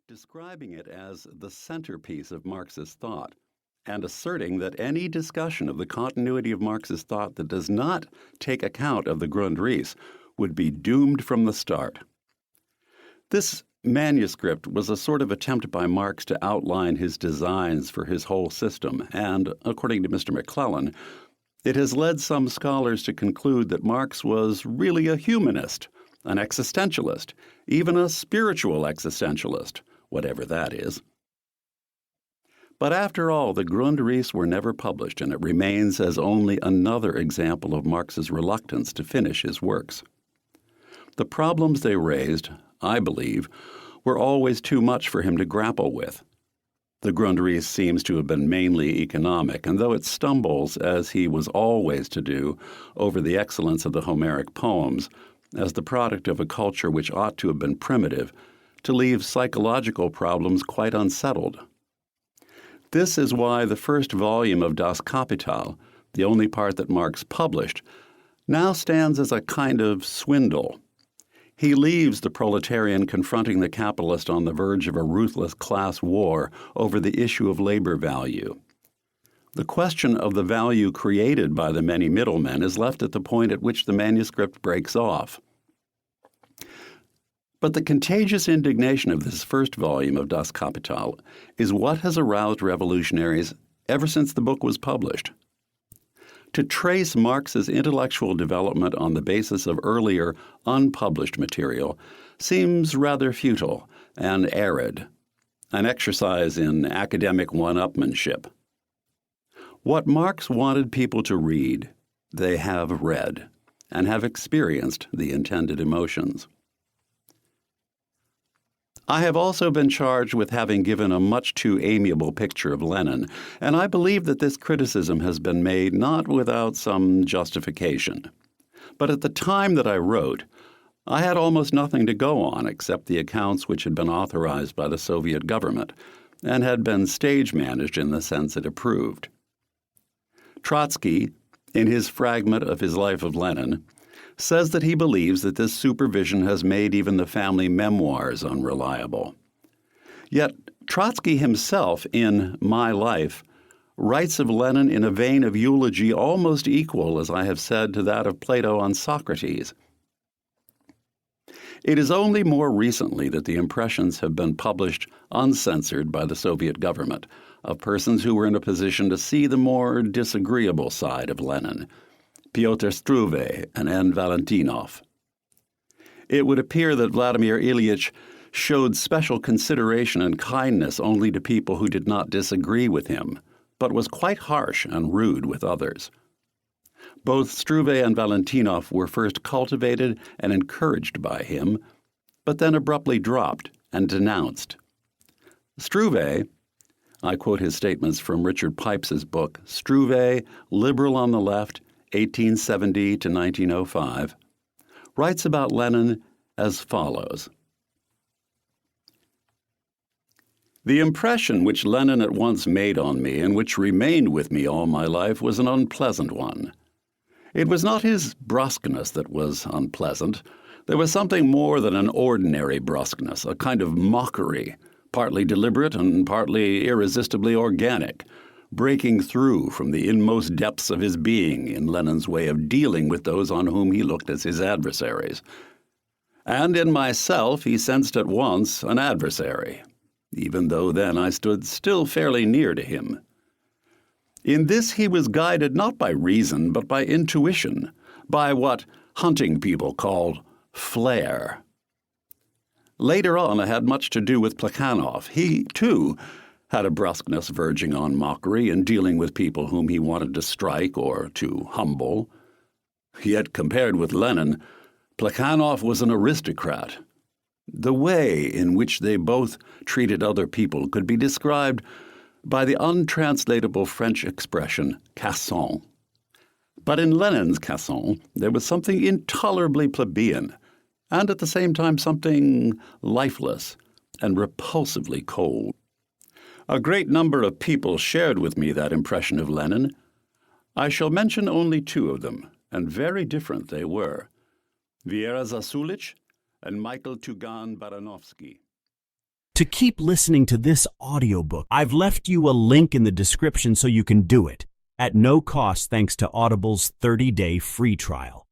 describing it as the centerpiece of Marxist thought, and asserting that any discussion of the continuity of Marxist thought that does not take account of the Grundrisse would be doomed from the start. This manuscript was a sort of attempt by Marx to outline his designs for his whole system, and, according to Mr. McClellan, it has led some scholars to conclude that Marx was really a humanist, an existentialist, even a spiritual existentialist, whatever that is. But after all, the Grundrisse were never published, and it remains as only another example of Marx's reluctance to finish his works. The problems they raised, I believe, were always too much for him to grapple with. The Grundrisse seems to have been mainly economic, and though it stumbles, as he was always to do, over the excellence of the Homeric poems, as the product of a culture which ought to have been primitive, to leave psychological problems quite unsettled. This is why the first volume of Das Kapital, the only part that Marx published, now stands as a kind of swindle. He leaves the proletarian confronting the capitalist on the verge of a ruthless class war over the issue of labor value. The question of the value created by the many middlemen is left at the point at which the manuscript breaks off. But the contagious indignation of this first volume of Das Kapital is what has aroused revolutionaries ever since the book was published. To trace Marx's intellectual development on the basis of earlier, unpublished material seems rather futile and arid, an exercise in academic one-upmanship. What Marx wanted people to read, they have read, and have experienced the intended emotions. I have also been charged with having given a much too amiable picture of Lenin, and I believe that this criticism has been made not without some justification. But at the time that I wrote, I had almost nothing to go on except the accounts which had been authorized by the Soviet government and had been stage-managed in the sense it approved. Trotsky, in his fragment of his Life of Lenin, says that he believes that this supervision has made even the family memoirs unreliable. Yet Trotsky himself, in My Life, writes of Lenin in a vein of eulogy almost equal, as I have said, to that of Plato on Socrates. It is only more recently that the impressions have been published uncensored by the Soviet government of persons who were in a position to see the more disagreeable side of Lenin, Pyotr Struve and N. Valentinov. It would appear that Vladimir Ilyich showed special consideration and kindness only to people who did not disagree with him, but was quite harsh and rude with others. Both Struve and Valentinov were first cultivated and encouraged by him, but then abruptly dropped and denounced. Struve, I quote his statements from Richard Pipes's book, Struve, Liberal on the Left, 1870 to 1905, writes about Lenin as follows. The impression which Lenin at once made on me and which remained with me all my life was an unpleasant one. It was not his brusqueness that was unpleasant. There was something more than an ordinary brusqueness, a kind of mockery, partly deliberate and partly irresistibly organic, breaking through from the inmost depths of his being in Lenin's way of dealing with those on whom he looked as his adversaries. And in myself he sensed at once an adversary, even though then I stood still fairly near to him. In this he was guided not by reason, but by intuition, by what hunting people called flair. Later on I had much to do with Plekhanov. He, too, had a brusqueness verging on mockery in dealing with people whom he wanted to strike or to humble. Yet compared with Lenin, Plekhanov was an aristocrat. The way in which they both treated other people could be described by the untranslatable French expression cassant. But in Lenin's cassant there was something intolerably plebeian, and at the same time something lifeless and repulsively cold. A great number of people shared with me that impression of Lenin. I shall mention only two of them, and very different they were, Vera Zasulich and Michael Tugan Baranovsky. To keep listening to this audiobook, I've left you a link in the description so you can do it, at no cost thanks to Audible's 30-day free trial.